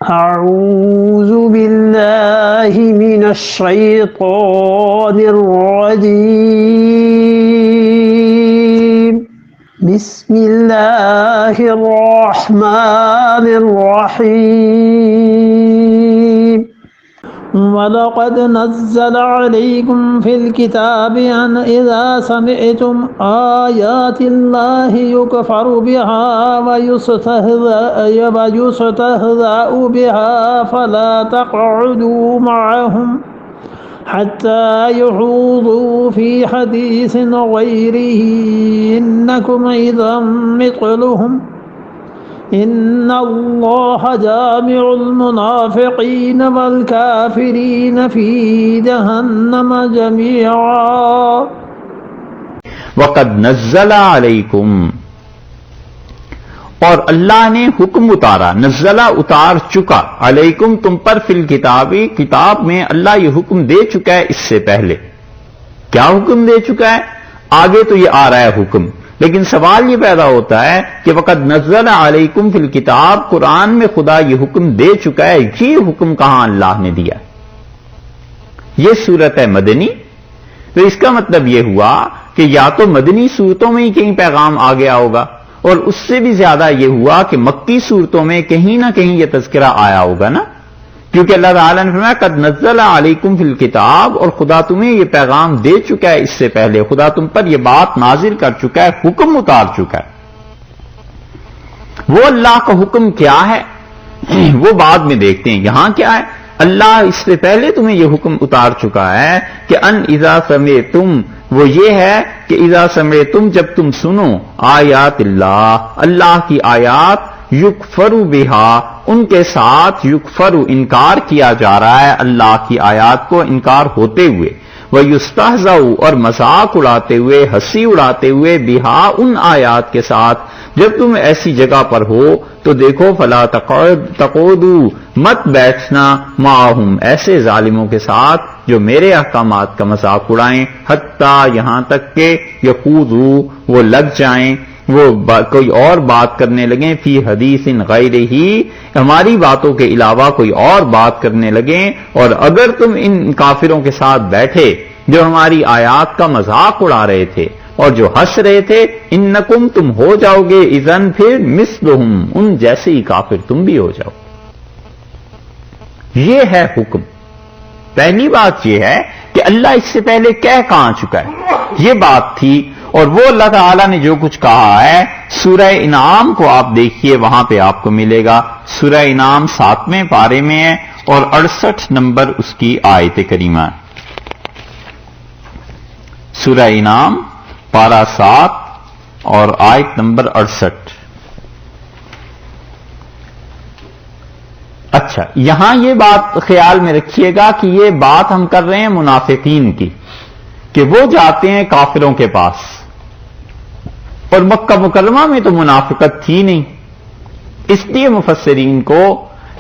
أعوذ بالله من الشيطان الرجيم بسم الله الرحمن الرحيم وَلَقَدْ نَزَّلَ عَلَيْكُمْ فِي الْكِتَابِ أَنْ إِذَا سَمِعْتُمْ آيَاتِ اللَّهِ يُكْفَرُ بِهَا وَيُسْتَهْزَأُ بِهَا فَلَا تَقْعُدُوا مَعَهُمْ حَتَّى يُخُوضُوا فِي حَدِيثٍ غَيْرِهِ إِنَّكُمْ إِذًا مِثْلُهُمْ إن اللہ جامع المنافقین والکافرین فی جہنم جميعا وقد نزل علیکم، اور اللہ نے حکم اتارا، نزلہ اتار چکا، علیکم تم پر، فی الکتاب کتاب میں اللہ یہ حکم دے چکا ہے اس سے پہلے۔ کیا حکم دے چکا ہے؟ آگے تو یہ آ رہا ہے حکم، لیکن سوال یہ پیدا ہوتا ہے کہ وقد نزل علیکم فی الکتاب، قرآن میں خدا یہ حکم دے چکا ہے، یہ حکم کہاں اللہ نے دیا؟ یہ صورت ہے مدنی، تو اس کا مطلب یہ ہوا کہ یا تو مدنی صورتوں میں ہی کہیں پیغام آ گیا ہوگا، اور اس سے بھی زیادہ یہ ہوا کہ مکی صورتوں میں کہیں نہ کہیں یہ تذکرہ آیا ہوگا نا، کیونکہ اللہ تعالیٰ نے فرمایا قد نزل علیکم فی الکتاب، اور خدا تمہیں یہ پیغام دے چکا ہے اس سے پہلے، خدا تم پر یہ بات نازل کر چکا ہے، حکم اتار چکا ہے۔ وہ اللہ کا حکم کیا ہے وہ بعد میں دیکھتے ہیں، یہاں کیا ہے؟ اللہ اس سے پہلے تمہیں یہ حکم اتار چکا ہے کہ ان اذا سمعتم، وہ یہ ہے کہ اذا سمعتم، جب تم سنو آیات اللہ، اللہ کی آیات، یکفر بہا، ان کے ساتھ یکفر، انکار کیا جا رہا ہے اللہ کی آیات کو انکار ہوتے ہوئے، وَيُسْتَهْزَأُ، اور مذاق اڑاتے ہوئے، ہنسی اڑاتے ہوئے، بہا، ان آیات کے ساتھ، جب تم ایسی جگہ پر ہو تو دیکھو فلا تقعدوا، مت بیٹھنا، معہم، ایسے ظالموں کے ساتھ جو میرے احکامات کا مذاق اڑائیں، حتیٰ، یہاں تک کہ یخوضوا، وہ لگ جائیں، وہ کوئی اور بات کرنے لگیں، فی حدیث غیرہ، ہماری باتوں کے علاوہ کوئی اور بات کرنے لگیں، اور اگر تم ان کافروں کے ساتھ بیٹھے جو ہماری آیات کا مذاق اڑا رہے تھے اور جو ہنس رہے تھے، انکم، تم ہو جاؤ گے، اذن، پھر، مثلہم، ان جیسے ہی کافر تم بھی ہو جاؤ۔ یہ ہے حکم۔ پہلی بات یہ ہے کہ اللہ اس سے پہلے کہہ کہاں چکا ہے، یہ بات تھی، اور وہ اللہ تعالیٰ نے جو کچھ کہا ہے، سورہ انعام کو آپ دیکھیے، وہاں پہ آپ کو ملے گا، سورہ انعام 7ویں پارے میں ہے اور 68 نمبر اس کی آیت کریمہ ہے۔ سورہ انعام پارہ 7 اور آیت نمبر 68۔ اچھا، یہاں یہ بات خیال میں رکھیے گا کہ یہ بات ہم کر رہے ہیں منافقین کی، کہ وہ جاتے ہیں کافروں کے پاس، اور مکہ مکرمہ میں تو منافقت تھی نہیں، اس لیے مفسرین کو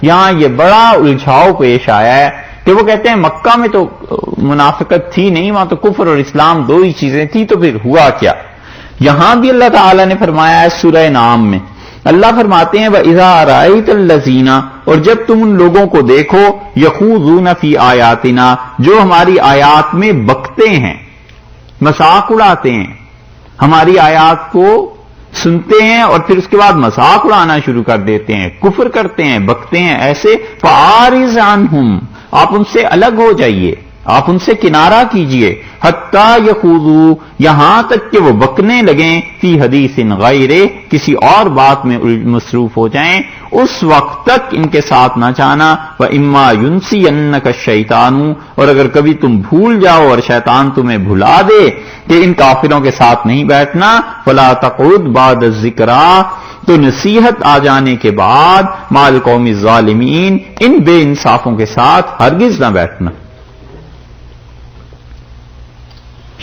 یہاں یہ بڑا الجھاؤ پیش آیا ہے کہ وہ کہتے ہیں مکہ میں تو منافقت تھی نہیں، وہاں تو کفر اور اسلام دو ہی چیزیں تھی، تو پھر ہوا کیا؟ یہاں بھی اللہ تعالیٰ نے فرمایا ہے سورہ نام میں، اللہ فرماتے ہیں وَإِذَا رَأَيْتَ الَّذِينَ، اور جب تم ان لوگوں کو دیکھو، يَخُوضُونَ فِي آیاتنا، جو ہماری آیات میں بکتے ہیں، مذاق اڑاتے ہیں، ہماری آیات کو سنتے ہیں اور پھر اس کے بعد مذاق اڑانا شروع کر دیتے ہیں، کفر کرتے ہیں، بکتے ہیں، ایسے فَأَعْرِضْ عَنْهُمْ، آپ ان سے الگ ہو جائیے، آپ ان سے کنارہ کیجئے، حتیٰ یخوضوا، یہاں تک کہ وہ بکنے لگیں، فی حدیث غیرہ، کسی اور بات میں مصروف ہو جائیں، اس وقت تک ان کے ساتھ نہ جانا، وَإِمَّا يُنْسِيَنَّكَ الشَّيْطَانُ، اور اگر کبھی تم بھول جاؤ اور شیطان تمہیں بھلا دے کہ ان کافروں کے ساتھ نہیں بیٹھنا، فَلَا تَقْعُدْ بَعْدَ الذِّكْرَىٰ، تو نصیحت آ جانے کے بعد، مع القوم الظالمین، ان بے انصافوں کے ساتھ ہرگز نہ بیٹھنا۔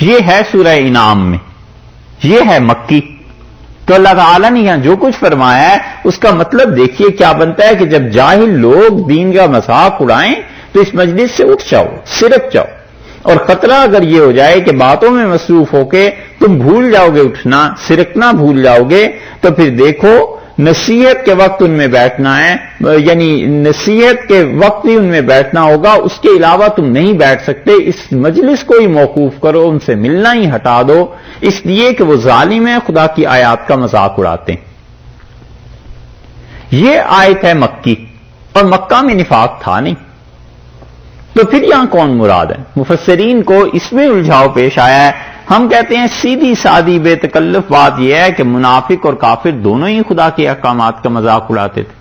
یہ ہے سورہ انعام میں، یہ ہے مکی۔ تو اللہ تعالیٰ نے یہاں جو کچھ فرمایا ہے اس کا مطلب دیکھیے کیا بنتا ہے کہ جب جاہل لوگ دین کا مذاق اڑائیں تو اس مجلس سے اٹھ جاؤ، سرک جاؤ، اور خطرہ اگر یہ ہو جائے کہ باتوں میں مصروف ہو کے تم بھول جاؤ گے اٹھنا، سرکنا بھول جاؤ گے، تو پھر دیکھو نصیحت کے وقت ان میں بیٹھنا ہے، یعنی نصیحت کے وقت ہی ان میں بیٹھنا ہوگا، اس کے علاوہ تم نہیں بیٹھ سکتے۔ اس مجلس کو ہی موقوف کرو، ان سے ملنا ہی ہٹا دو، اس لیے کہ وہ ظالم ہیں، خدا کی آیات کا مذاق اڑاتے ہیں۔ یہ آیت ہے مکی، اور مکہ میں نفاق تھا نہیں، تو پھر یہاں کون مراد ہے؟ مفسرین کو اس میں الجھاؤ پیش آیا ہے۔ ہم کہتے ہیں سیدھی سادی بے تکلف بات یہ ہے کہ منافق اور کافر دونوں ہی خدا کے احکامات کا مذاق اڑاتے تھے،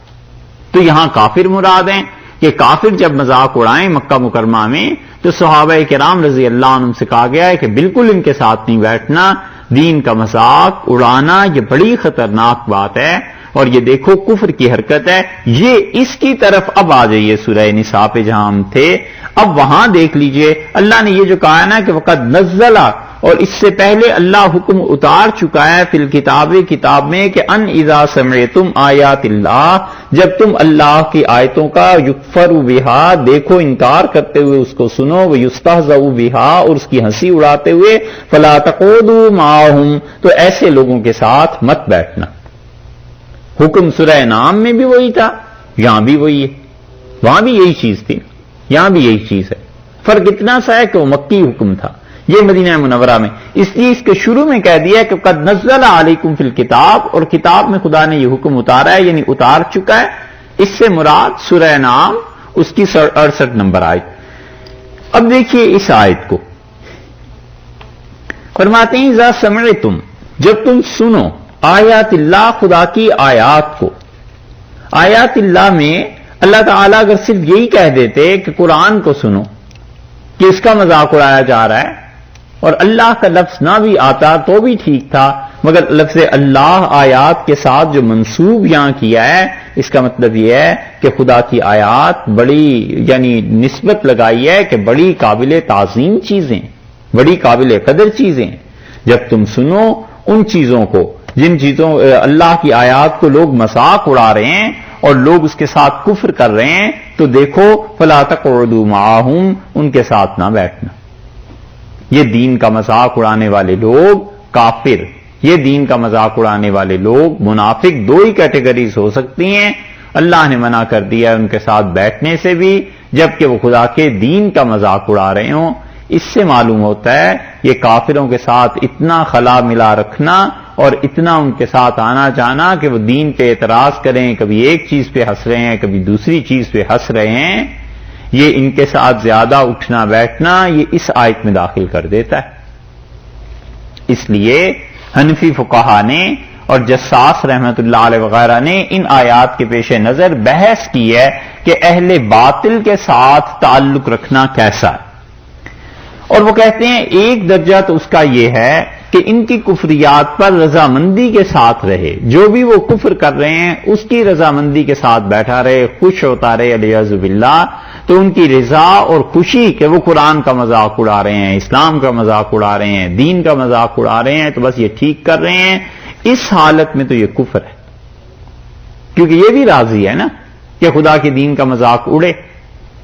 تو یہاں کافر مراد ہیں کہ کافر جب مذاق اڑائیں مکہ مکرمہ میں تو صحابہ کرام رضی اللہ عنہم سے کہا گیا ہے کہ بالکل ان کے ساتھ نہیں بیٹھنا، دین کا مذاق اڑانا یہ بڑی خطرناک بات ہے، اور یہ دیکھو کفر کی حرکت ہے۔ یہ اس کی طرف اب آ جائیے سورہ نساء پہ جہاں ہم تھے، اب وہاں دیکھ لیجئے اللہ نے یہ جو کہا ہے نا کہ وقد نزلہ، اور اس سے پہلے اللہ حکم اتار چکا ہے فی الکتاب، کتاب میں، کہ ان اذا سمعتم آیات اللہ، جب تم اللہ کی آیتوں کا یکفر بہا، دیکھو انکار کرتے ہوئے اس کو سنو، ویستہزأ بہا، اور اس کی ہنسی اڑاتے ہوئے، فلا تقعدوا معہم، تو ایسے لوگوں کے ساتھ مت بیٹھنا۔ حکم سورہ نام میں بھی وہی تھا، یہاں بھی وہی ہے، وہاں بھی یہی چیز تھی، یہاں بھی یہی چیز ہے۔ فرق اتنا سا ہے کہ وہ مکی حکم تھا، یہ مدینہ منورہ میں، اس لیے اس کے شروع میں کہہ دیا کہ قد نزل علیکم فی الکتاب، اور کتاب میں خدا نے یہ حکم اتارا ہے، یعنی اتار چکا ہے۔ اس سے مراد سورہ نام اس کی 68 نمبر آیت۔ اب دیکھیے اس آیت کو، فرماتے ہیں اذا سمعتم، جب تم سنو، آیات اللہ، خدا کی آیات کو۔ آیات اللہ میں اللہ تعالیٰ اگر صرف یہی کہہ دیتے کہ قرآن کو سنو، کہ اس کا مذاق اڑایا جا رہا ہے، اور اللہ کا لفظ نہ بھی آتا تو بھی ٹھیک تھا، مگر لفظ اللہ آیات کے ساتھ جو منسوب یہاں کیا ہے، اس کا مطلب یہ ہے کہ خدا کی آیات بڑی، یعنی نسبت لگائی ہے کہ بڑی قابل تعظیم چیزیں، بڑی قابل قدر چیزیں۔ جب تم سنو ان چیزوں کو، جن چیزوں اللہ کی آیات کو لوگ مذاق اڑا رہے ہیں اور لوگ اس کے ساتھ کفر کر رہے ہیں، تو دیکھو فلا تقعدوا معہم، ان کے ساتھ نہ بیٹھنا۔ یہ دین کا مذاق اڑانے والے لوگ کافر، یہ دین کا مذاق اڑانے والے لوگ منافق، دو ہی کیٹیگریز ہو سکتی ہیں۔ اللہ نے منع کر دیا ہے ان کے ساتھ بیٹھنے سے بھی، جبکہ وہ خدا کے دین کا مذاق اڑا رہے ہوں۔ اس سے معلوم ہوتا ہے یہ کافروں کے ساتھ اتنا خلا ملا رکھنا اور اتنا ان کے ساتھ آنا جانا کہ وہ دین پہ اعتراض کریں، کبھی ایک چیز پہ ہنس رہے ہیں، کبھی دوسری چیز پہ ہنس رہے ہیں، یہ ان کے ساتھ زیادہ اٹھنا بیٹھنا یہ اس آیت میں داخل کر دیتا ہے۔ اس لیے حنفی فقہا نے اور جساس رحمت اللہ علیہ وغیرہ نے ان آیات کے پیش نظر بحث کی ہے کہ اہل باطل کے ساتھ تعلق رکھنا کیسا ہے، اور وہ کہتے ہیں ایک درجہ تو اس کا یہ ہے کہ ان کی کفریات پر رضامندی کے ساتھ رہے، جو بھی وہ کفر کر رہے ہیں اس کی رضامندی کے ساتھ بیٹھا رہے، خوش ہوتا رہے علیہ باللہ، تو ان کی رضا اور خوشی کہ وہ قرآن کا مذاق اڑا رہے ہیں، اسلام کا مذاق اڑا رہے ہیں، دین کا مذاق اڑا رہے ہیں، تو بس یہ ٹھیک کر رہے ہیں۔ اس حالت میں تو یہ کفر ہے، کیونکہ یہ بھی راضی ہے نا کہ خدا کے دین کا مذاق اڑے،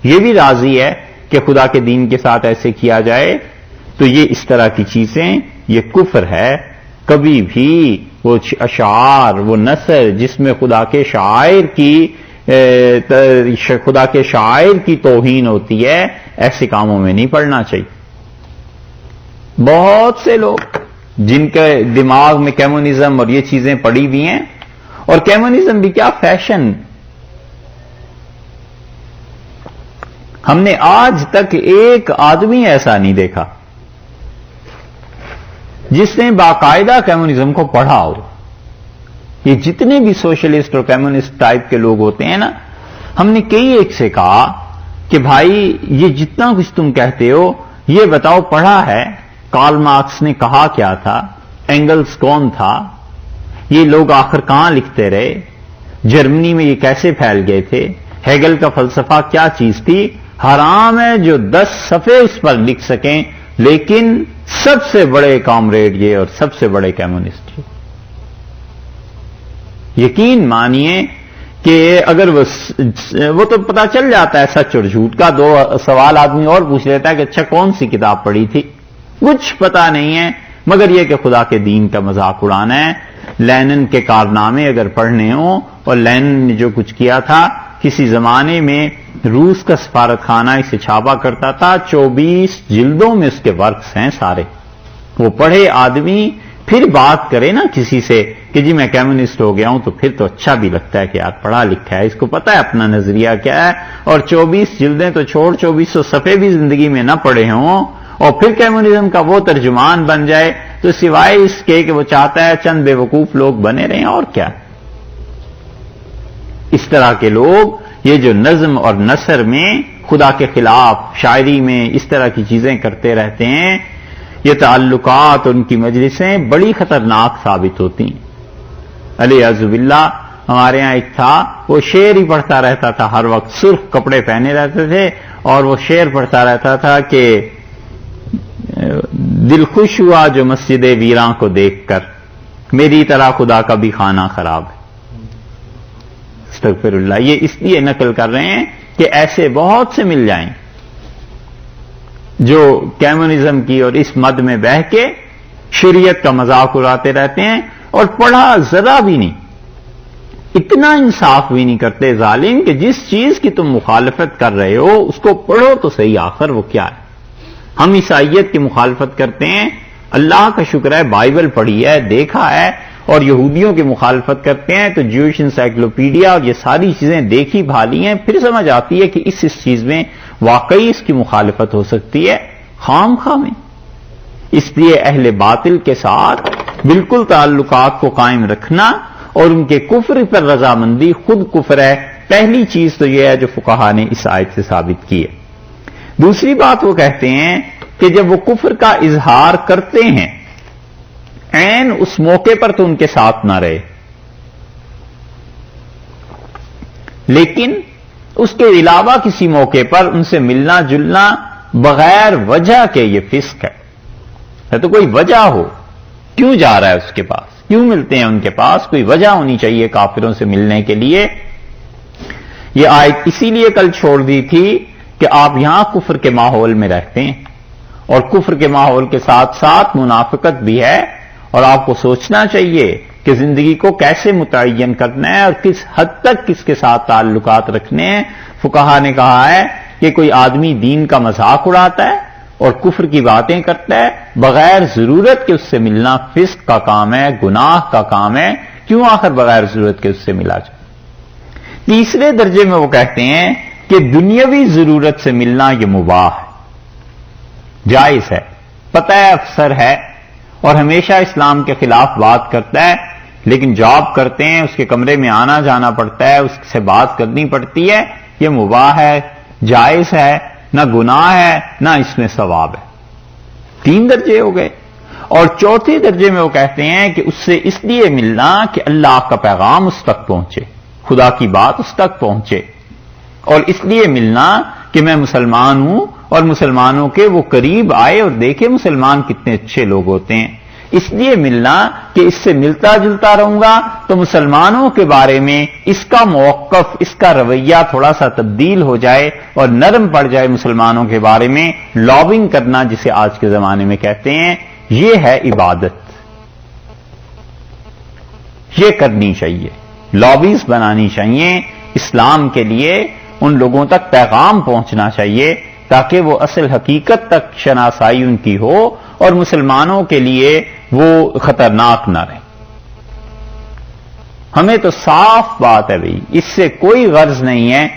یہ بھی راضی ہے کہ خدا کے دین کے ساتھ ایسے کیا جائے، تو یہ اس طرح کی چیزیں یہ کفر ہے۔ کبھی بھی وہ اشعار، وہ نثر جس میں خدا کے شاعر کی توہین ہوتی ہے، ایسے کاموں میں نہیں پڑنا چاہیے۔ بہت سے لوگ جن کے دماغ میں کمیونزم اور یہ چیزیں پڑی ہوئی ہیں، اور کمیونزم بھی کیا فیشن، ہم نے آج تک ایک آدمی ایسا نہیں دیکھا جس نے باقاعدہ کمیونزم کو پڑھا ہو۔ یہ جتنے بھی سوشلسٹ اور کمیونسٹ ٹائپ کے لوگ ہوتے ہیں نا، ہم نے کئی ایک سے کہا کہ بھائی یہ جتنا کچھ تم کہتے ہو یہ بتاؤ پڑھا ہے، کارل مارکس نے کہا کیا تھا، اینگلز کون تھا، یہ لوگ آخر کہاں لکھتے رہے، جرمنی میں یہ کیسے پھیل گئے تھے، ہیگل کا فلسفہ کیا چیز تھی۔ حرام ہے جو 10 صفحے اس پر لکھ سکیں، لیکن سب سے بڑے کامریڈ یہ اور سب سے بڑے کمیونسٹ یہ۔ یقین مانیے کہ اگر وہ تو پتا چل جاتا ہے سچ اور جھوٹ کا، 2 سوال آدمی اور پوچھ لیتا ہے کہ اچھا کون سی کتاب پڑھی تھی، کچھ پتا نہیں ہے، مگر یہ کہ خدا کے دین کا مذاق اڑانا ہے۔ لینن کے کارنامے اگر پڑھنے ہوں، اور لینن نے جو کچھ کیا تھا، کسی زمانے میں روس کا سفارت خانہ اسے چھاپا کرتا تھا، 24 جلدوں میں اس کے ورکس ہیں سارے. وہ پڑھے آدمی پھر بات کرے نا کسی سے کہ جی میں کمیونسٹ ہو گیا ہوں، تو پھر تو اچھا بھی لگتا ہے کہ یار پڑھا لکھا ہے، اس کو پتا ہے اپنا نظریہ کیا ہے. اور 24 جلدیں تو چھوڑ 2400 صفحے بھی زندگی میں نہ پڑھے ہوں اور پھر کمیونزم کا وہ ترجمان بن جائے، تو سوائے اس کے کہ وہ چاہتا ہے چند بے وقوف لوگ بنے رہیں، اور کیا. اس طرح کے لوگ یہ جو نظم اور نثر میں خدا کے خلاف، شاعری میں اس طرح کی چیزیں کرتے رہتے ہیں، یہ تعلقات ان کی مجلسیں بڑی خطرناک ثابت ہوتی ہیں. علیہ باللہ ہمارے ہاں ایک تھا، وہ شعر ہی پڑھتا رہتا تھا، ہر وقت سرخ کپڑے پہنے رہتے تھے اور وہ شعر پڑھتا رہتا تھا کہ دل خوش ہوا جو مسجد ویراں کو دیکھ کر، میری طرح خدا کا بھی خانہ خراب ہے. استغفر اللہ. یہ اس لیے نقل کر رہے ہیں کہ ایسے بہت سے مل جائیں جو کمیونزم کی اور اس مد میں بہہ کے شریعت کا مذاق اڑاتے رہتے ہیں اور پڑھا ذرا بھی نہیں، اتنا انصاف بھی نہیں کرتے ظالم کہ جس چیز کی تم مخالفت کر رہے ہو اس کو پڑھو تو صحیح، آخر وہ کیا ہے. ہم عیسائیت کی مخالفت کرتے ہیں، اللہ کا شکر ہے بائبل پڑھی ہے، دیکھا ہے، اور یہودیوں کی مخالفت کرتے ہیں تو جوش انسائکلوپیڈیا اور یہ ساری چیزیں دیکھی بھالی ہیں، پھر سمجھ آتی ہے کہ اس چیز میں واقعی اس کی مخالفت ہو سکتی ہے، خام خواہ میں. اس لیے اہل باطل کے ساتھ بالکل تعلقات کو قائم رکھنا اور ان کے کفر پر رضامندی خود کفر ہے. پہلی چیز تو یہ ہے جو فقہا نے اس آیت سے ثابت کی ہے. دوسری بات وہ کہتے ہیں کہ جب وہ کفر کا اظہار کرتے ہیں عین اس موقع پر تو ان کے ساتھ نہ رہے، لیکن اس کے علاوہ کسی موقع پر ان سے ملنا جلنا بغیر وجہ کے یہ فسق ہے. تو کوئی وجہ ہو، کیوں جا رہا ہے اس کے پاس، کیوں ملتے ہیں ان کے پاس، کوئی وجہ ہونی چاہیے کافروں سے ملنے کے لیے. یہ آیت اسی لیے کل چھوڑ دی تھی کہ آپ یہاں کفر کے ماحول میں رہتے ہیں اور کفر کے ماحول کے ساتھ ساتھ منافقت بھی ہے، اور آپ کو سوچنا چاہیے کہ زندگی کو کیسے متعین کرنا ہے اور کس حد تک کس کے ساتھ تعلقات رکھنے ہیں. فقہا نے کہا ہے کہ کوئی آدمی دین کا مذاق اڑاتا ہے اور کفر کی باتیں کرتا ہے بغیر ضرورت کے اس سے ملنا فسق کا کام ہے، گناہ کا کام ہے. کیوں آخر بغیر ضرورت کے اس سے ملا جائے. تیسرے درجے میں وہ کہتے ہیں کہ دنیاوی ضرورت سے ملنا یہ مباح ہے، جائز ہے، پتہ ہے افسر ہے اور ہمیشہ اسلام کے خلاف بات کرتا ہے، لیکن جاب کرتے ہیں، اس کے کمرے میں آنا جانا پڑتا ہے، اس سے بات کرنی پڑتی ہے، یہ مباح ہے، جائز ہے، نہ گناہ ہے نہ اس میں ثواب ہے. 3 درجے ہو گئے. اور چوتھے درجے میں وہ کہتے ہیں کہ اس سے اس لیے ملنا کہ اللہ کا پیغام اس تک پہنچے، خدا کی بات اس تک پہنچے، اور اس لیے ملنا کہ میں مسلمان ہوں اور مسلمانوں کے وہ قریب آئے اور دیکھے مسلمان کتنے اچھے لوگ ہوتے ہیں. اس لیے ملنا کہ اس سے ملتا جلتا رہوں گا تو مسلمانوں کے بارے میں اس کا موقف، اس کا رویہ تھوڑا سا تبدیل ہو جائے اور نرم پڑ جائے مسلمانوں کے بارے میں. لابنگ کرنا جسے آج کے زمانے میں کہتے ہیں، یہ ہے عبادت، یہ کرنی چاہیے. لابیز بنانی چاہیے اسلام کے لیے، ان لوگوں تک پیغام پہنچنا چاہیے تاکہ وہ اصل حقیقت تک شناسائی ان کی ہو اور مسلمانوں کے لیے وہ خطرناک نہ رہے. ہمیں تو صاف بات ہے بھئی، اس سے کوئی غرض نہیں ہے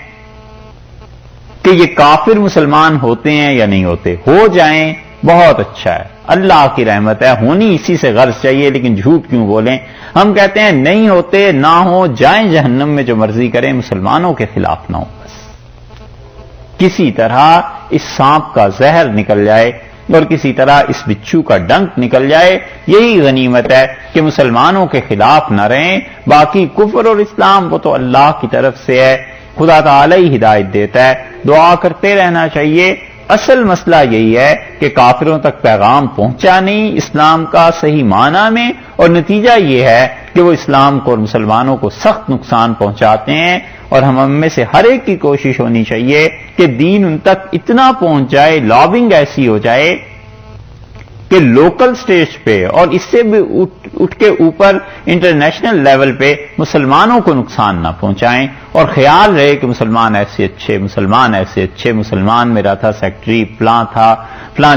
کہ یہ کافر مسلمان ہوتے ہیں یا نہیں ہوتے، ہو جائیں بہت اچھا ہے، اللہ کی رحمت ہے، ہونی اسی سے غرض چاہیے، لیکن جھوٹ کیوں بولیں. ہم کہتے ہیں نہیں ہوتے، نہ ہو، جائیں جہنم میں جو مرضی کریں، مسلمانوں کے خلاف نہ ہو. بس کسی طرح اس سانپ کا زہر نکل جائے اور کسی طرح اس بچھو کا ڈنک نکل جائے، یہی غنیمت ہے کہ مسلمانوں کے خلاف نہ رہیں. باقی کفر اور اسلام وہ تو اللہ کی طرف سے ہے، خدا تعالی ہی ہدایت دیتا ہے، دعا کرتے رہنا چاہیے. اصل مسئلہ یہی ہے کہ کافروں تک پیغام پہنچا نہیں اسلام کا صحیح معنی میں، اور نتیجہ یہ ہے کہ وہ اسلام کو اور مسلمانوں کو سخت نقصان پہنچاتے ہیں. اور ہم میں سے ہر ایک کی کوشش ہونی چاہیے کہ دین ان تک اتنا پہنچ جائے، لابنگ ایسی ہو جائے کہ لوکل سٹیج پہ اور اس سے بھی اٹھ کے اوپر انٹرنیشنل لیول پہ مسلمانوں کو نقصان نہ پہنچائیں، اور خیال رہے کہ مسلمان ایسے اچھے، مسلمان ایسے اچھے، مسلمان میرا تھا سیکٹری، فلاں تھا، فلاں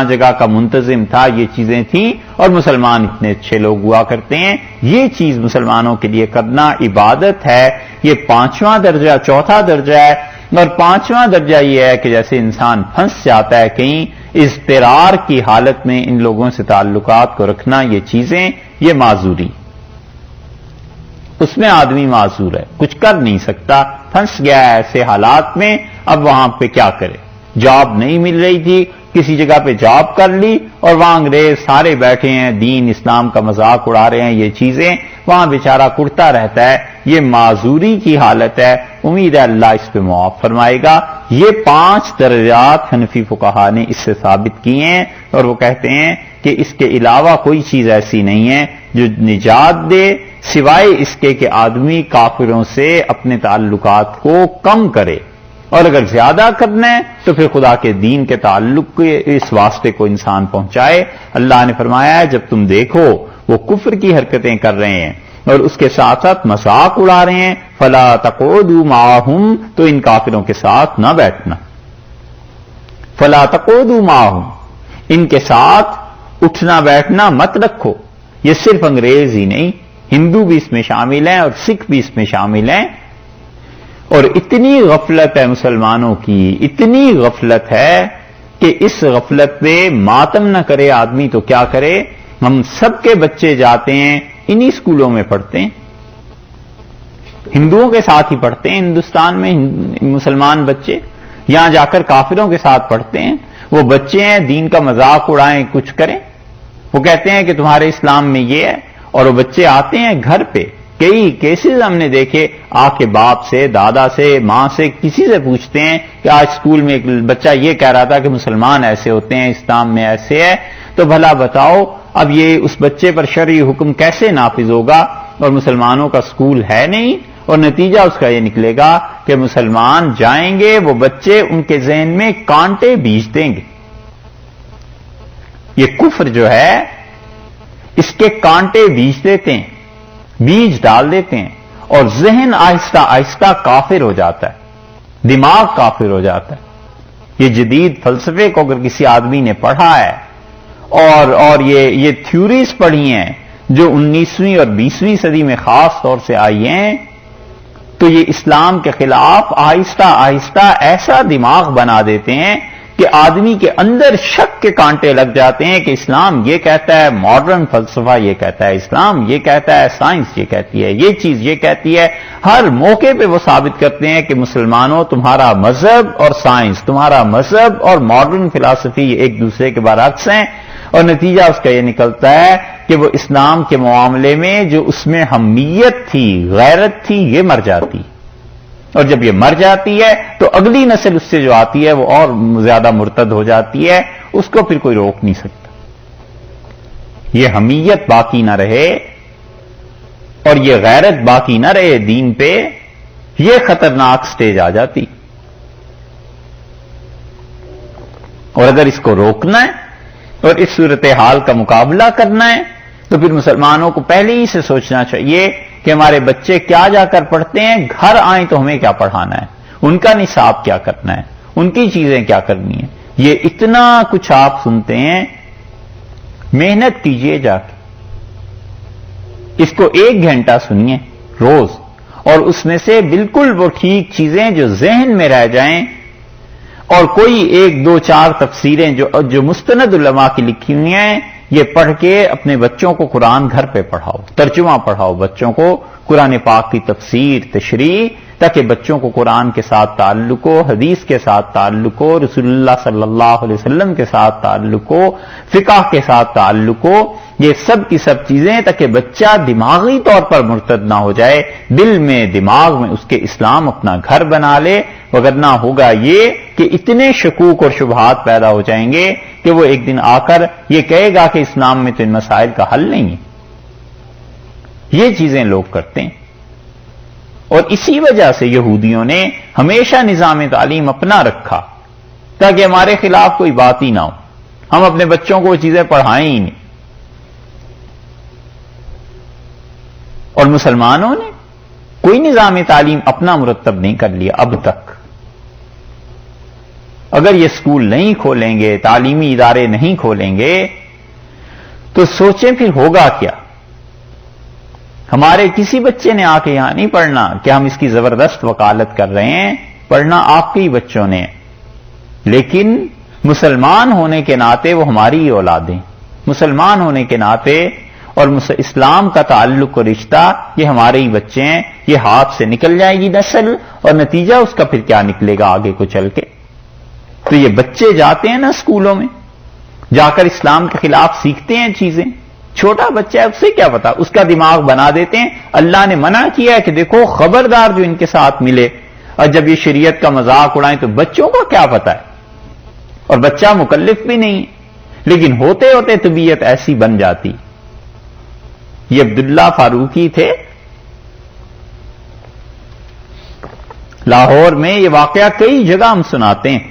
جگہ کا منتظم تھا، یہ چیزیں تھیں، اور مسلمان اتنے اچھے لوگ ہوا کرتے ہیں. یہ چیز مسلمانوں کے لیے کرنا عبادت ہے. یہ 5واں درجہ، 4تھا درجہ ہے. اور 5واں درجہ یہ ہے کہ جیسے انسان پھنس جاتا ہے کہیں اضطرار کی حالت میں ان لوگوں سے تعلقات کو رکھنا، یہ چیزیں، یہ معذوری، اس میں آدمی معذور ہے، کچھ کر نہیں سکتا، پھنس گیا ہے ایسے حالات میں. اب وہاں پہ کیا کرے؟ جاب نہیں مل رہی تھی، کسی جگہ پہ جاب کر لی، اور وہاں انگریز سارے بیٹھے ہیں، دین اسلام کا مذاق اڑا رہے ہیں، یہ چیزیں، وہاں بیچارہ کرتا رہتا ہے. یہ معذوری کی حالت ہے. امید ہے اللہ اس پہ معاف فرمائے گا. یہ 5 درجات حنفی فقہا نے اس سے ثابت کیے ہیں، اور وہ کہتے ہیں کہ اس کے علاوہ کوئی چیز ایسی نہیں ہے جو نجات دے سوائے اس کے کہ آدمی کافروں سے اپنے تعلقات کو کم کرے، اور اگر زیادہ کرنا ہے تو پھر خدا کے دین کے تعلق کے اس واسطے کو انسان پہنچائے. اللہ نے فرمایا ہے جب تم دیکھو وہ کفر کی حرکتیں کر رہے ہیں اور اس کے ساتھ ساتھ مذاق اڑا رہے ہیں، فلا تقعدوا معهم، تو ان کافروں کے ساتھ نہ بیٹھنا. فلا تقعدوا معهم، ان کے ساتھ اٹھنا بیٹھنا مت رکھو. یہ صرف انگریز ہی نہیں، ہندو بھی اس میں شامل ہیں اور سکھ بھی اس میں شامل ہیں. اور اتنی غفلت ہے مسلمانوں کی، اتنی غفلت ہے کہ اس غفلت پہ ماتم نہ کرے آدمی تو کیا کرے؟ ہم سب کے بچے جاتے ہیں انہی اسکولوں میں پڑھتے ہیں، ہندوؤں کے ساتھ ہی پڑھتے ہیں ہندوستان میں مسلمان بچے، یہاں جا کر کافروں کے ساتھ پڑھتے ہیں. وہ بچے ہیں، دین کا مذاق اڑائیں، کچھ کریں، وہ کہتے ہیں کہ تمہارے اسلام میں یہ ہے، اور وہ بچے آتے ہیں گھر پہ. کئی کیسز ہم نے دیکھے، آ کے باپ سے، دادا سے، ماں سے، کسی سے پوچھتے ہیں کہ آج اسکول میں ایک بچہ یہ کہہ رہا تھا کہ مسلمان ایسے ہوتے ہیں، اسلام میں ایسے ہے. تو بھلا بتاؤ اب یہ اس بچے پر شرعی حکم کیسے نافذ ہوگا؟ اور مسلمانوں کا اسکول ہے نہیں، اور نتیجہ اس کا یہ نکلے گا کہ مسلمان جائیں گے، وہ بچے ان کے ذہن میں کانٹے بیج دیں گے. یہ کفر جو ہے اس کے کانٹے بیج دیتے ہیں، بیج ڈال دیتے ہیں، اور ذہن آہستہ آہستہ کافر ہو جاتا ہے، دماغ کافر ہو جاتا ہے. یہ جدید فلسفے کو اگر کسی آدمی نے پڑھا ہے اور یہ تھیوریز پڑھی ہیں جو 19ویں اور 20ویں صدی میں خاص طور سے آئی ہیں، تو یہ اسلام کے خلاف آہستہ آہستہ ایسا دماغ بنا دیتے ہیں کہ آدمی کے اندر شک کے کانٹے لگ جاتے ہیں کہ اسلام یہ کہتا ہے، ماڈرن فلسفہ یہ کہتا ہے، اسلام یہ کہتا ہے، سائنس یہ کہتی ہے، یہ چیز یہ کہتی ہے. ہر موقع پہ وہ ثابت کرتے ہیں کہ مسلمانوں تمہارا مذہب اور سائنس، تمہارا مذہب اور ماڈرن فلسفی ایک دوسرے کے برعکس ہیں. اور نتیجہ اس کا یہ نکلتا ہے کہ وہ اسلام کے معاملے میں جو اس میں حمیت تھی، غیرت تھی، یہ مر جاتی. اور جب یہ مر جاتی ہے تو اگلی نسل اس سے جو آتی ہے وہ اور زیادہ مرتد ہو جاتی ہے، اس کو پھر کوئی روک نہیں سکتا. یہ حمیت باقی نہ رہے اور یہ غیرت باقی نہ رہے دین پہ، یہ خطرناک سٹیج آ جاتی. اور اگر اس کو روکنا ہے اور اس صورتحال کا مقابلہ کرنا ہے تو پھر مسلمانوں کو پہلے ہی سے سوچنا چاہیے کہ ہمارے بچے کیا جا کر پڑھتے ہیں، گھر آئیں تو ہمیں کیا پڑھانا ہے، ان کا نصاب کیا کرنا ہے، ان کی چیزیں کیا کرنی ہیں. یہ اتنا کچھ آپ سنتے ہیں، محنت کیجئے جا کے، اس کو 1 گھنٹہ سنیے روز، اور اس میں سے بالکل وہ ٹھیک چیزیں جو ذہن میں رہ جائیں، اور کوئی 1 2 4 تفسیریں جو مستند علماء کی لکھی ہوئی ہیں، یہ پڑھ کے اپنے بچوں کو قرآن گھر پہ پڑھاؤ، ترجمہ پڑھاؤ بچوں کو، قرآن پاک کی تفسیر، تشریح، تاکہ بچوں کو قرآن کے ساتھ تعلق ہو، حدیث کے ساتھ تعلق ہو، رسول اللہ صلی اللہ علیہ وسلم کے ساتھ تعلق ہو، فقہ کے ساتھ تعلق ہو. یہ سب کی سب چیزیں تاکہ بچہ دماغی طور پر مرتد نہ ہو جائے، دل میں دماغ میں اس کے اسلام اپنا گھر بنا لے. وگرنہ ہوگا یہ کہ اتنے شکوک اور شبہات پیدا ہو جائیں گے کہ وہ ایک دن آ کر یہ کہے گا کہ اسلام میں تو ان مسائل کا حل نہیں ہے. یہ چیزیں لوگ کرتے ہیں، اور اسی وجہ سے یہودیوں نے ہمیشہ نظام تعلیم اپنا رکھا تاکہ ہمارے خلاف کوئی بات ہی نہ ہو. ہم اپنے بچوں کو وہ چیزیں پڑھائیں ہی نہیں. اور مسلمانوں نے کوئی نظام تعلیم اپنا مرتب نہیں کر لیا اب تک. اگر یہ اسکول نہیں کھولیں گے، تعلیمی ادارے نہیں کھولیں گے، تو سوچیں پھر ہوگا کیا. ہمارے کسی بچے نے آ کے یہاں نہیں پڑھنا کہ ہم اس کی زبردست وکالت کر رہے ہیں، پڑھنا آپ کے ہی بچوں نے، لیکن مسلمان ہونے کے ناطے وہ ہماری ہی اولادیں، مسلمان ہونے کے ناطے اور اسلام کا تعلق و رشتہ یہ ہمارے ہی بچے ہیں. یہ ہاتھ سے نکل جائے گی نسل، اور نتیجہ اس کا پھر کیا نکلے گا آگے کو چل کے. تو یہ بچے جاتے ہیں نا اسکولوں میں، جا کر اسلام کے خلاف سیکھتے ہیں چیزیں. چھوٹا بچہ ہے، اس سے کیا پتا، اس کا دماغ بنا دیتے ہیں. اللہ نے منع کیا ہے کہ دیکھو خبردار جو ان کے ساتھ ملے، اور جب یہ شریعت کا مذاق اڑائیں تو بچوں کو کیا پتا ہے، اور بچہ مکلف بھی نہیں، لیکن ہوتے ہوتے طبیعت ایسی بن جاتی. یہ عبداللہ فاروقی تھے لاہور میں. یہ واقعہ کئی جگہ ہم سناتے ہیں.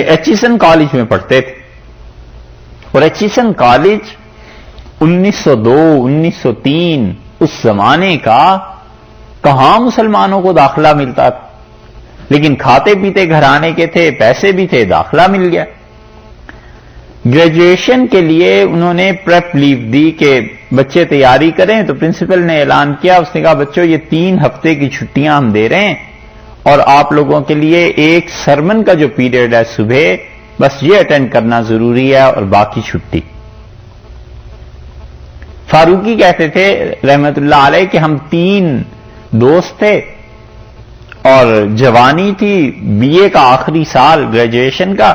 ایچیسن کالج میں پڑھتے تھے، اور ایچیسن کالج 1902 1903 اس زمانے کا کہاں مسلمانوں کو داخلہ ملتا تھا، لیکن کھاتے پیتے گھرانے کے تھے، پیسے بھی تھے، داخلہ مل گیا. گریجویشن کے لیے انہوں نے پریپ لیو دی کہ بچے تیاری کریں. تو پرنسپل نے اعلان کیا، اس نے کہا بچوں یہ 3 ہفتے کی چھٹیاں ہم دے رہے ہیں، اور آپ لوگوں کے لیے ایک سرمن کا جو پیریڈ ہے صبح، بس یہ اٹینڈ کرنا ضروری ہے، اور باقی چھٹی. فاروقی کہتے تھے رحمت اللہ علیہ کہ ہم 3 دوست تھے، اور جوانی تھی، بی اے کا آخری سال گریجویشن کا.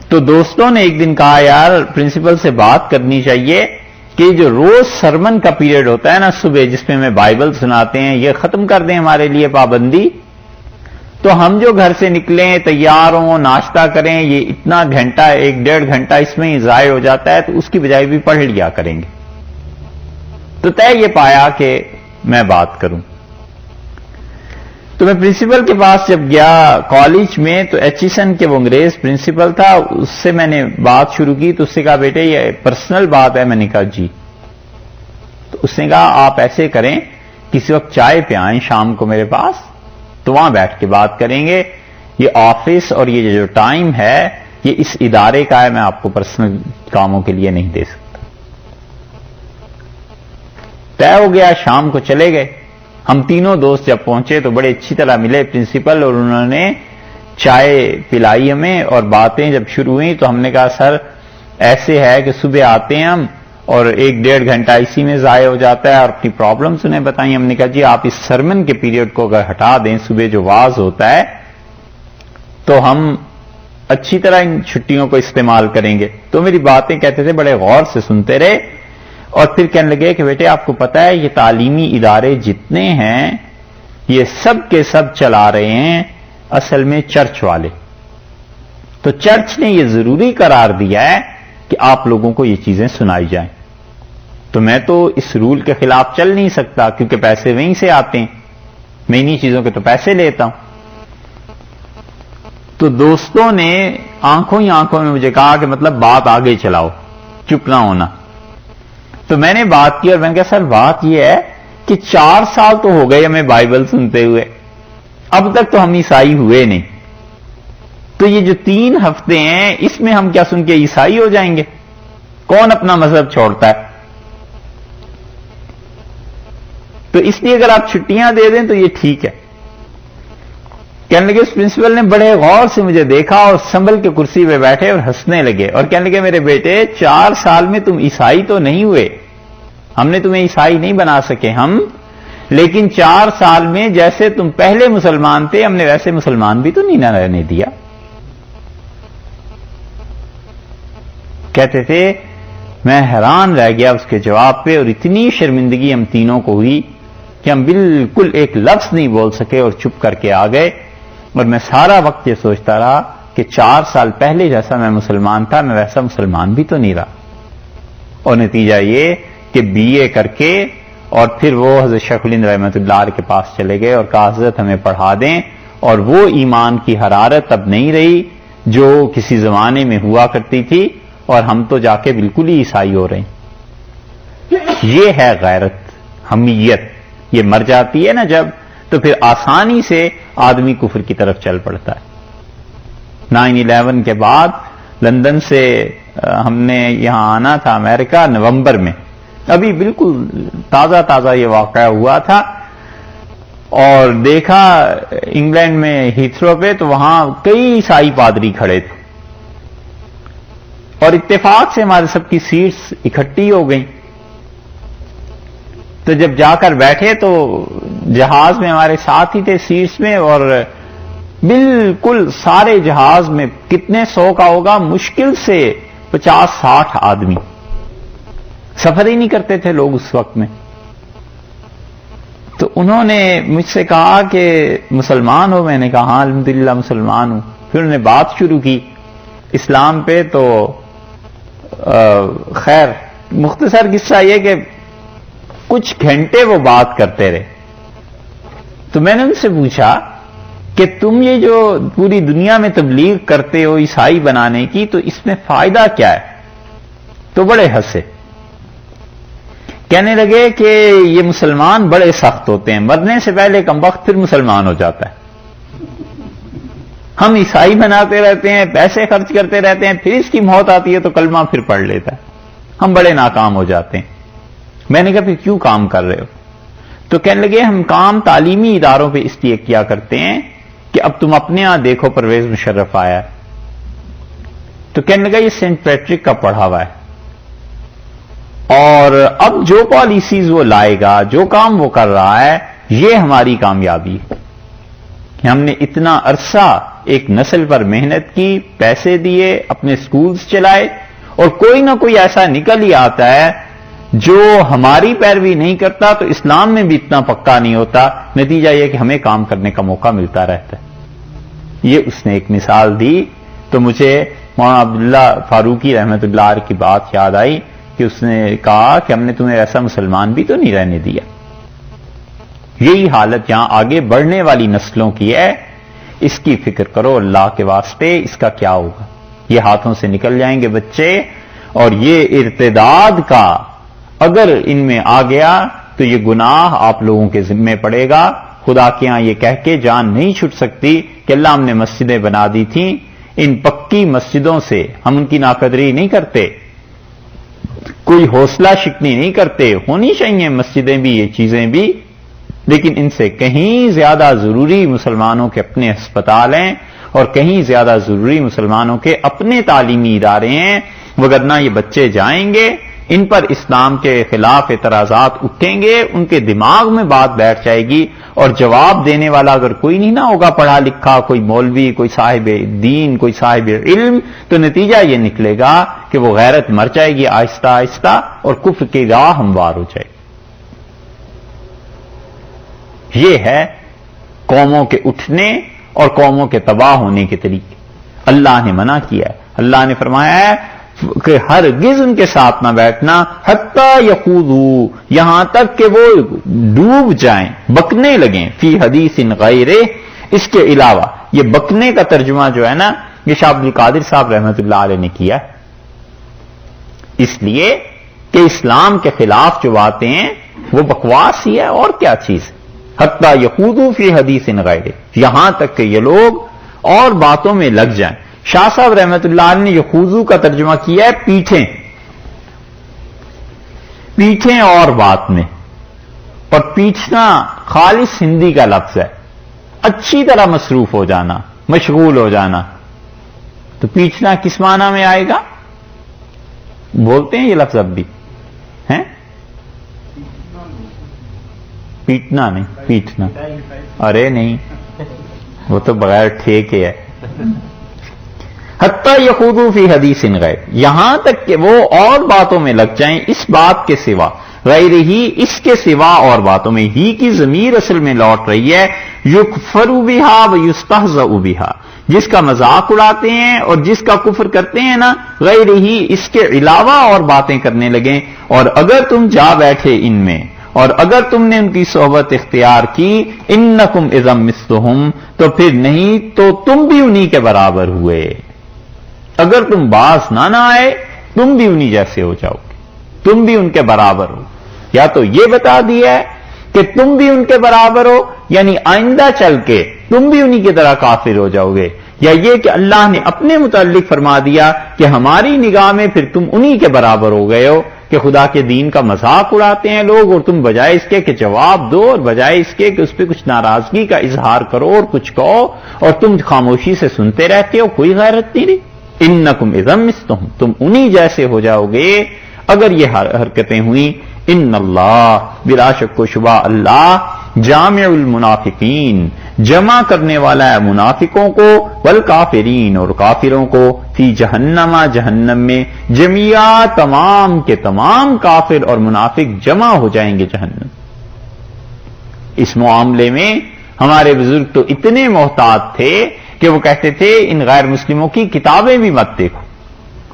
تو دوستوں نے ایک دن کہا یار پرنسپل سے بات کرنی چاہیے کہ جو روز سرمن کا پیریڈ ہوتا ہے نا صبح، جس میں ہمیں بائبل سناتے ہیں، یہ ختم کر دیں ہمارے لیے پابندی. تو ہم جو گھر سے نکلیں، تیار ہوں، ناشتہ کریں، یہ اتنا گھنٹہ 1-1.5 گھنٹہ اس میں ہی ضائع ہو جاتا ہے، تو اس کی بجائے بھی پڑھ لیا کریں گے. تو طے یہ پایا کہ میں بات کروں. تو میں پرنسپل کے پاس جب گیا کالج میں، تو ایچیسن کے وہ انگریز پرنسپل تھا، اس سے میں نے بات شروع کی. تو اس سے کہا بیٹے یہ پرسنل بات ہے. میں نے کہا جی. تو اس نے کہا آپ ایسے کریں، کسی وقت چائے پہ آئیں شام کو میرے پاس، تو وہاں بیٹھ کے بات کریں گے. یہ آفس اور یہ جو ٹائم ہے یہ اس ادارے کا ہے، میں آپ کو پرسنل کاموں کے لیے نہیں دے سکتا. طے ہو گیا، شام کو چلے گئے. ہم تینوں دوست جب پہنچے تو بڑے اچھی طرح ملے پرنسپل، اور انہوں نے چائے پلائی ہمیں، اور باتیں جب شروع ہوئیں تو ہم نے کہا سر ایسے ہے کہ صبح آتے ہیں ہم، اور 1-1.5 گھنٹہ اسی میں ضائع ہو جاتا ہے، اور اپنی پرابلمس انہیں بتائیں. ہم نے کہا جی آپ اس سرمن کے پیریڈ کو اگر ہٹا دیں، صبح جو واز ہوتا ہے، تو ہم اچھی طرح ان چھٹیوں کو استعمال کریں گے. تو میری باتیں کہتے تھے بڑے غور سے سنتے رہے، اور پھر کہنے لگے کہ بیٹے آپ کو پتا ہے یہ تعلیمی ادارے جتنے ہیں یہ سب کے سب چلا رہے ہیں اصل میں چرچ والے. تو چرچ نے یہ ضروری قرار دیا ہے کہ آپ لوگوں کو یہ چیزیں سنائی جائیں. تو میں تو اس رول کے خلاف چل نہیں سکتا، کیونکہ پیسے وہیں سے آتے ہیں، میں انہی چیزوں کے تو پیسے لیتا ہوں. تو دوستوں نے آنکھوں ہی آنکھوں میں مجھے کہا کہ مطلب بات آگے چلاؤ، چپ نہ ہونا. تو میں نے بات کی، اور میں نے کہا سر بات یہ ہے کہ 4 سال تو ہو گئے ہمیں بائبل سنتے ہوئے، اب تک تو ہم عیسائی ہوئے نہیں. تو یہ جو 3 ہفتے ہیں اس میں ہم کیا سن کے عیسائی ہو جائیں گے؟ کون اپنا مذہب چھوڑتا ہے؟ تو اس لیے اگر آپ چھٹیاں دے دیں تو یہ ٹھیک ہے. کہنے لگے اس پرنسپل نے بڑے غور سے مجھے دیکھا اور سنبھل کے کرسی پہ بیٹھے اور ہنسنے لگے، اور کہنے لگے میرے بیٹے 4 سال میں تم عیسائی تو نہیں ہوئے، ہم نے تمہیں عیسائی نہیں بنا سکے ہم، لیکن 4 سال میں جیسے تم پہلے مسلمان تھے ہم نے ویسے مسلمان بھی تو نہیں نہ رہنے دیا. کہتے تھے میں حیران رہ گیا اس کے جواب پہ، اور اتنی شرمندگی ہم تینوں کو ہوئی کہ ہم بالکل ایک لفظ نہیں بول سکے اور چپ کر کے آ گئے. اور میں سارا وقت یہ سوچتا رہا کہ 4 سال پہلے جیسا میں مسلمان تھا میں ویسا مسلمان بھی تو نہیں رہا. اور نتیجہ یہ کہ بی اے کر کے اور پھر وہ حضرت شیخ الہند رحمۃ اللہ علیہ کے پاس چلے گئے اور کہا حضرت ہمیں پڑھا دیں. اور وہ ایمان کی حرارت اب نہیں رہی جو کسی زمانے میں ہوا کرتی تھی، اور ہم تو جا کے بالکل ہی عیسائی ہو رہے ہیں۔ یہ ہے غیرت، حمیت۔ یہ مر جاتی ہے نا جب، تو پھر آسانی سے آدمی کفر کی طرف چل پڑتا ہے۔ 9/11 کے بعد لندن سے ہم نے یہاں آنا تھا امریکہ نومبر میں، ابھی بالکل تازہ تازہ یہ واقعہ ہوا تھا، اور دیکھا انگلینڈ میں ہیتھرو پہ تو وہاں کئی عیسائی پادری کھڑے تھے، اور اتفاق سے ہمارے سب کی سیٹس اکٹھی ہو گئیں۔ تو جب جا کر بیٹھے تو جہاز میں ہمارے ساتھ ہی تھے سیٹس میں، اور بالکل سارے جہاز میں کتنے سو کا ہوگا، مشکل سے 50-60 آدمی، سفر ہی نہیں کرتے تھے لوگ اس وقت میں۔ تو انہوں نے مجھ سے کہا کہ مسلمان ہو؟ میں نے کہا ہاں الحمدللہ مسلمان ہوں۔ پھر انہوں نے بات شروع کی اسلام پہ، تو خیر مختصر قصہ یہ کہ کچھ گھنٹے وہ بات کرتے رہے۔ تو میں نے ان سے پوچھا کہ تم یہ جو پوری دنیا میں تبلیغ کرتے ہو عیسائی بنانے کی، تو اس میں فائدہ کیا ہے؟ تو بڑے ہنسے، کہنے لگے کہ یہ مسلمان بڑے سخت ہوتے ہیں، مرنے سے پہلے کمبخت پھر مسلمان ہو جاتا ہے۔ ہم عیسائی بناتے رہتے ہیں، پیسے خرچ کرتے رہتے ہیں، پھر اس کی موت آتی ہے تو کلمہ پھر پڑھ لیتا ہے، ہم بڑے ناکام ہو جاتے ہیں۔ میں نے کہا پھر کیوں کام کر رہے ہو؟ تو کہنے لگے ہم کام تعلیمی اداروں پہ اس لیے کیا کرتے ہیں کہ اب تم اپنے ہاں دیکھو پرویز مشرف آیا ہے، تو کہنے لگا یہ سینٹ پیٹرک کا پڑھا ہوا ہے، اور اب جو پالیسیز وہ لائے گا، جو کام وہ کر رہا ہے، یہ ہماری کامیابی ہے کہ ہم نے اتنا عرصہ ایک نسل پر محنت کی، پیسے دیے، اپنے سکولز چلائے، اور کوئی نہ کوئی ایسا نکل ہی آتا ہے جو ہماری پیروی نہیں کرتا تو اسلام میں بھی اتنا پکا نہیں ہوتا۔ نتیجہ یہ کہ ہمیں کام کرنے کا موقع ملتا رہتا ہے۔ یہ اس نے ایک مثال دی، تو مجھے مولانا عبداللہ فاروقی رحمۃ اللہ علیہ کی بات یاد آئی کہ اس نے کہا کہ ہم نے تمہیں ایسا مسلمان بھی تو نہیں رہنے دیا۔ یہی حالت یہاں آگے بڑھنے والی نسلوں کی ہے، اس کی فکر کرو اللہ کے واسطے، اس کا کیا ہوگا؟ یہ ہاتھوں سے نکل جائیں گے بچے، اور یہ ارتداد کا اگر ان میں آ گیا تو یہ گناہ آپ لوگوں کے ذمے پڑے گا۔ خدا کے ہاں یہ کہہ کے جان نہیں چھٹ سکتی کہ اللہ ہم نے مسجدیں بنا دی تھیں، ان پکی مسجدوں سے ہم ان کی ناقدری نہیں کرتے، کوئی حوصلہ شکنی نہیں کرتے، ہونی چاہیے مسجدیں بھی، یہ چیزیں بھی، لیکن ان سے کہیں زیادہ ضروری مسلمانوں کے اپنے ہسپتال ہیں، اور کہیں زیادہ ضروری مسلمانوں کے اپنے تعلیمی ادارے ہیں، وگرنہ یہ بچے جائیں گے، ان پر اسلام کے خلاف اعتراضات اٹھیں گے، ان کے دماغ میں بات بیٹھ جائے گی، اور جواب دینے والا اگر کوئی نہیں نہ ہوگا پڑھا لکھا، کوئی مولوی، کوئی صاحب دین، کوئی صاحب علم، تو نتیجہ یہ نکلے گا کہ وہ غیرت مر جائے گی آہستہ آہستہ، اور کفر کی راہ ہموار ہو جائے گی۔ یہ ہے قوموں کے اٹھنے اور قوموں کے تباہ ہونے کے طریقے۔ اللہ نے منع کیا ہے، اللہ نے فرمایا ہے کہ ہرگز ان کے ساتھ نہ بیٹھنا، حتی یخوضوا، یہاں تک کہ وہ ڈوب جائیں، بکنے لگیں، فی حدیث غیرہ، اس کے علاوہ۔ یہ بکنے کا ترجمہ جو ہے نا، یہ شاہ عبد القادر صاحب رحمۃ اللہ علیہ نے کیا، اس لیے کہ اسلام کے خلاف جو باتیں ہیں وہ بکواس ہی ہے، اور کیا چیز ہے۔ حتی یخوضوا فی حدیث غیرہ، یہاں تک کہ یہ لوگ اور باتوں میں لگ جائیں۔ شاہ صاحب رحمۃ اللہ علیہ نے یخوضوا کا ترجمہ کیا ہے پیٹھیں، پیٹھیں اور بات میں، اور پیٹھنا خالص ہندی کا لفظ ہے، اچھی طرح مصروف ہو جانا، مشغول ہو جانا۔ تو پیٹھنا کس معنی میں آئے گا؟ بولتے ہیں یہ لفظ اب بھی ہیں؟ پیٹنا نہیں، پیٹنا، ارے نہیں، وہ تو بغیر ٹھیکے ہے۔ حتی یخوضوا فی حدیث غیر، یہاں تک کہ وہ اور باتوں میں لگ جائیں، اس بات کے سوا، غیر ہی، اس کے سوا اور باتوں میں، ہی کی ضمیر اصل میں لوٹ رہی ہے، یکفر بہا و یستہزأ بہا، جس کا مذاق اڑاتے ہیں اور جس کا کفر کرتے ہیں نا، غیر ہی، اس کے علاوہ اور باتیں کرنے لگیں۔ اور اگر تم جا بیٹھے ان میں، اور اگر تم نے ان کی صحبت اختیار کی، انکم اذا مثلہم، تو پھر نہیں تو تم بھی انہی کے برابر ہوئے۔ اگر تم باز نہ آئے تم بھی انہی جیسے ہو جاؤ گے، تم بھی ان کے برابر ہو۔ یا تو یہ بتا دیا ہے کہ تم بھی ان کے برابر ہو، یعنی آئندہ چل کے تم بھی انہی کی طرح کافر ہو جاؤ گے، یا یہ کہ اللہ نے اپنے متعلق فرما دیا کہ ہماری نگاہ میں پھر تم انہی کے برابر ہو گئے ہو کہ خدا کے دین کا مذاق اڑاتے ہیں لوگ، اور تم بجائے اس کے کہ جواب دو اور بجائے اس کے کہ اس پہ کچھ ناراضگی کا اظہار کرو اور کچھ کہو، اور تم خاموشی سے سنتے رہتے ہو، کوئی غیرت نہیں رہی۔ انکم اذا مثلہم، تم انہی جیسے ہو جاؤ گے اگر یہ حرکتیں ہوئیں۔ ان اللہ، بلا شک و شبہ اللہ، جامع المنافقین، جمع کرنے والا ہے منافقوں کو، والکافرین، اور کافروں کو، فی جہنم، جہنم میں، جميعا، تمام کے تمام کافر اور منافق جمع ہو جائیں گے جہنم۔ اس معاملے میں ہمارے بزرگ تو اتنے محتاط تھے کہ وہ کہتے تھے ان غیر مسلموں کی کتابیں بھی مت دیکھو۔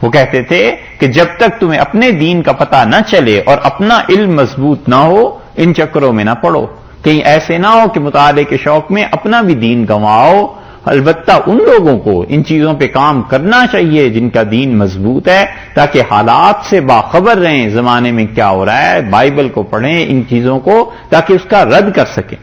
وہ کہتے تھے کہ جب تک تمہیں اپنے دین کا پتہ نہ چلے اور اپنا علم مضبوط نہ ہو، ان چکروں میں نہ پڑو، کہیں ایسے نہ ہو کہ مطالعے کے شوق میں اپنا بھی دین گنواؤ۔ البتہ ان لوگوں کو ان چیزوں پہ کام کرنا چاہیے جن کا دین مضبوط ہے، تاکہ حالات سے باخبر رہیں، زمانے میں کیا ہو رہا ہے، بائبل کو پڑھیں، ان چیزوں کو، تاکہ اس کا رد کر سکیں۔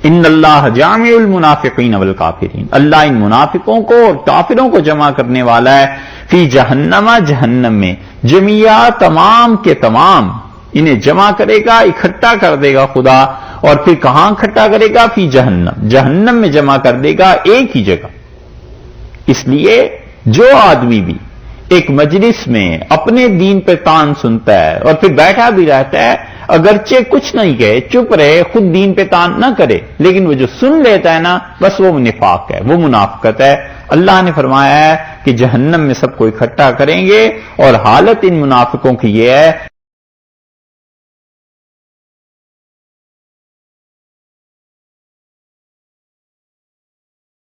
ان اللہ جامع المنافقین والکافرین، اللہ ان منافقوں کو اور کافروں کو جمع کرنے والا ہے، فی جہنم، جہنم میں، جميعا، تمام کے تمام، انہیں جمع کرے گا، اکٹھا کر دے گا خدا، اور پھر کہاں اکٹھا کرے گا؟ فی جہنم، جہنم میں جمع کر دے گا، ایک ہی جگہ۔ اس لیے جو آدمی بھی ایک مجلس میں اپنے دین پہ تان سنتا ہے اور پھر بیٹھا بھی رہتا ہے، اگرچہ کچھ نہیں کہے، چپ رہے، خود دین پہ تان نہ کرے، لیکن وہ جو سن لیتا ہے نا، بس وہ نفاق ہے، وہ منافقت ہے۔ اللہ نے فرمایا ہے کہ جہنم میں سب کو اکٹھا کریں گے، اور حالت ان منافقوں کی یہ ہے